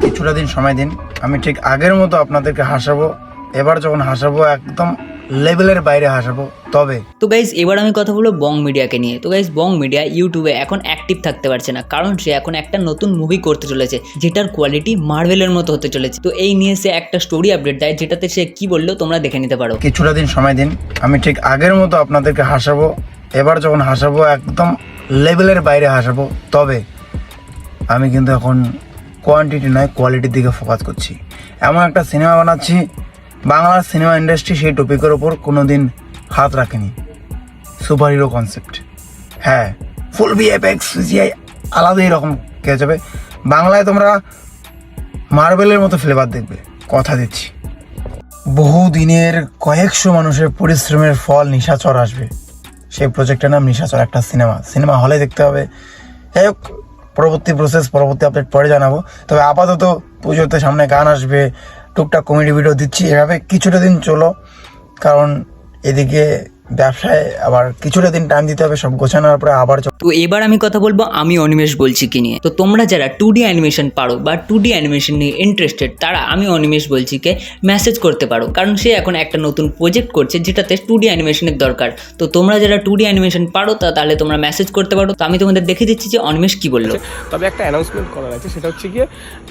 কিছুটা দিন সময় দিন, আমি ঠিক আগের মতো আপনাদেরকে হাসাবো। এবার যখন হাসাবো একদম লেভেলের বাইরে হাসাবো। তবে তো গাইজ এবার আমি কথা বলবো বং মিডিয়াকে নিয়ে। তো গাইজ বং মিডিয়া ইউটিউবে এখন অ্যাক্টিভ থাকতে পারছে না, কারণ সে এখন একটা নতুন মুভি করতে চলেছে যেটার কোয়ালিটি মার্ভেলের মতো হতে চলেছে। তো এই নিয়ে সে একটা স্টোরি আপডেট দেয়, যেটাতে সে কি বললো তোমরা দেখে নিতে পারো। কিছুটা দিন সময় দিন, আমি ঠিক আগের মতো আপনাদেরকে হাসাবো। এবার যখন হাসাবো একদম লেভেলের বাইরে হাসাবো। তবে আমি কিন্তু এখন কোয়ান্টিটি নয় কোয়ালিটির দিকে ফোকাস করছি। এমন একটা সিনেমা বানাচ্ছি, বাংলার সিনেমা ইন্ডাস্ট্রি সেই টপিকের ওপর কোনো দিন হাত রাখেনি। সুপার হিরো কনসেপ্ট, হ্যাঁ, ফুল ভিএফএক্স সিজিআই আলাদাই রকম কে যাবে। বাংলায় তোমরা মার্বেলের মতো ফ্লেভার দেখবে, কথা দিচ্ছি। বহু দিনের কয়েকশো মানুষের পরিশ্রমের ফল নিশাচর আসবে। সেই প্রজেক্টের নাম নিশাচর, একটা সিনেমা হলে দেখতে হবে। যাই হোক, পরবর্তী আপডেট পরে জানাবো। তবে আপাতত পুজোতে সামনে গান আসবে, টুকটাক কমেডি ভিডিও দিচ্ছি। এভাবে কিছুটা দিন চলো, কারণ এদিকে ব্যবসায় আবার কিছুটা দিন টাইম দিতে হবে, সব গোছানোর পরে আবার। তো এবার আমি কথা বলবো আমি অনিমেষ বলছি কি নিয়ে। তো তোমরা যারা 2D অ্যানিমেশন পারো বা 2D অ্যানিমেশন নিয়ে ইন্টারেস্টেড, তারা আমি অনিমেষ বলছি কে মেসেজ করতে পারো, কারণ সে এখন একটা নতুন প্রজেক্ট করছে যেটাতে 2D অ্যানিমেশনের দরকার। তো তোমরা যারা 2D অ্যানিমেশন পারো তাহলে তোমরা মেসেজ করতে পারো। তো আমি তোমাদের দেখে দিচ্ছি যে অনিমেষ কি বললো। তবে একটা অ্যানাউন্সমেন্ট করার আছে, সেটা হচ্ছে গিয়ে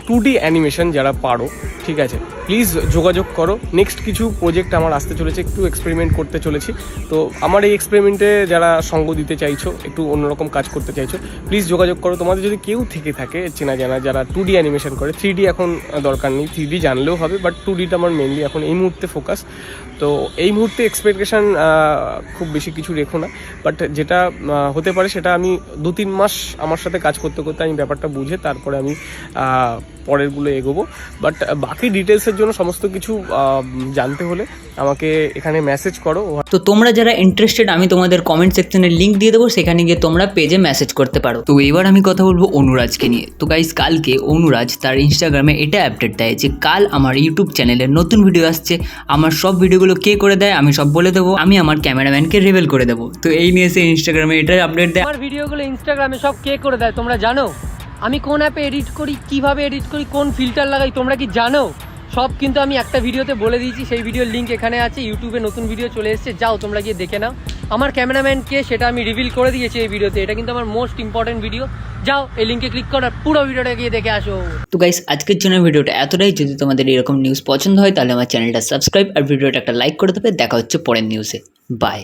2D অ্যানিমেশন যারা পারো, ঠিক আছে, প্লিজ যোগাযোগ করো। নেক্সট কিছু প্রজেক্ট আমার আসতে চলেছে, একটু এক্সপেরিমেন্ট করতে চলেছি। তো আমার এই এক্সপেরিমেন্টে যারা সঙ্গ দিতে চাইছো, একটু অন্যরকম কাজ করতে চাইছো, প্লিজ যোগাযোগ করো। তোমাদের যদি কেউ থেকে থাকে চেনা জানা যারা 2D অ্যানিমেশন করে, 3D এখন দরকার নেই, 3D জানলেও হবে, বাট 2Dটা আমার মেনলি এখন এই মুহূর্তে ফোকাস। তো এই মুহূর্তে এক্সপেকটেশান খুব বেশি কিছু রেখো না, বাট যেটা হতে পারে সেটা আমি 2-3 মাস আমার সাথে কাজ করতে করতে আমি ব্যাপারটা বুঝে তারপরে আমি পরেরগুলো এগোবো। বাট বাকি ডিটেলসের জন্য সমস্ত কিছু জানতে হলে আমাকে এখানে মেসেজ করো। তো তোমরা যারা ইন্টারেস্টেড, আমি তোমাদের কমেন্ট সেকশনে লিঙ্ক দিয়ে দেবো, সেখানে গিয়ে তোমরা পেজে মেসেজ করতে পারো। তো এবার আমি কথা বলবো অনুরাজকে নিয়ে। তো গাইস, কালকে অনুরাজ তার ইনস্টাগ্রামে এটা আপডেট দেয় যে কাল আমার ইউটিউব চ্যানেলে নতুন ভিডিও আসছে। আমার সব ভিডিওগুলো কে করে দেয় আমি সব বলে দেবো, আমি আমার ক্যামেরাম্যানকে রিভিল করে দেবো। তো এই নিয়ে সে ইনস্টাগ্রামে এটা আপডেট দেয়। আমার ভিডিওগুলো ইনস্টাগ্রামে সব কে করে দেয় তোমরা জানো? আমি কোন অ্যাপে এডিট করি, কিভাবে এডিট করি, কোন ফিল্টার লাগাই তোমরা কি জানো? সব কিন্তু আমি একটা ভিডিওতে বলে দিয়েছি, সেই ভিডিওর লিঙ্ক এখানে আছে। ইউটিউবে নতুন ভিডিও চলে এসেছে, যাও তোমরা গিয়ে দেখে নাও। আমার ক্যামেরাম্যান কে সেটা আমি রিভিল করে দিয়েছি এই ভিডিওতে। এটা কিন্তু আমার মোস্ট ইম্পর্টেন্ট ভিডিও। যাও এই লিঙ্কে ক্লিক করো, পুরো ভিডিওটা গিয়ে দেখে আসো। তো গাইস, আজকের জন্য ভিডিওটা এতটাই। যদি তোমাদের এরকম নিউজ পছন্দ হয় তাহলে আমার চ্যানেলটা সাবস্ক্রাইব আর ভিডিওটা একটা লাইক করে দেবে। দেখা হচ্ছে পরের নিউজে। বাই।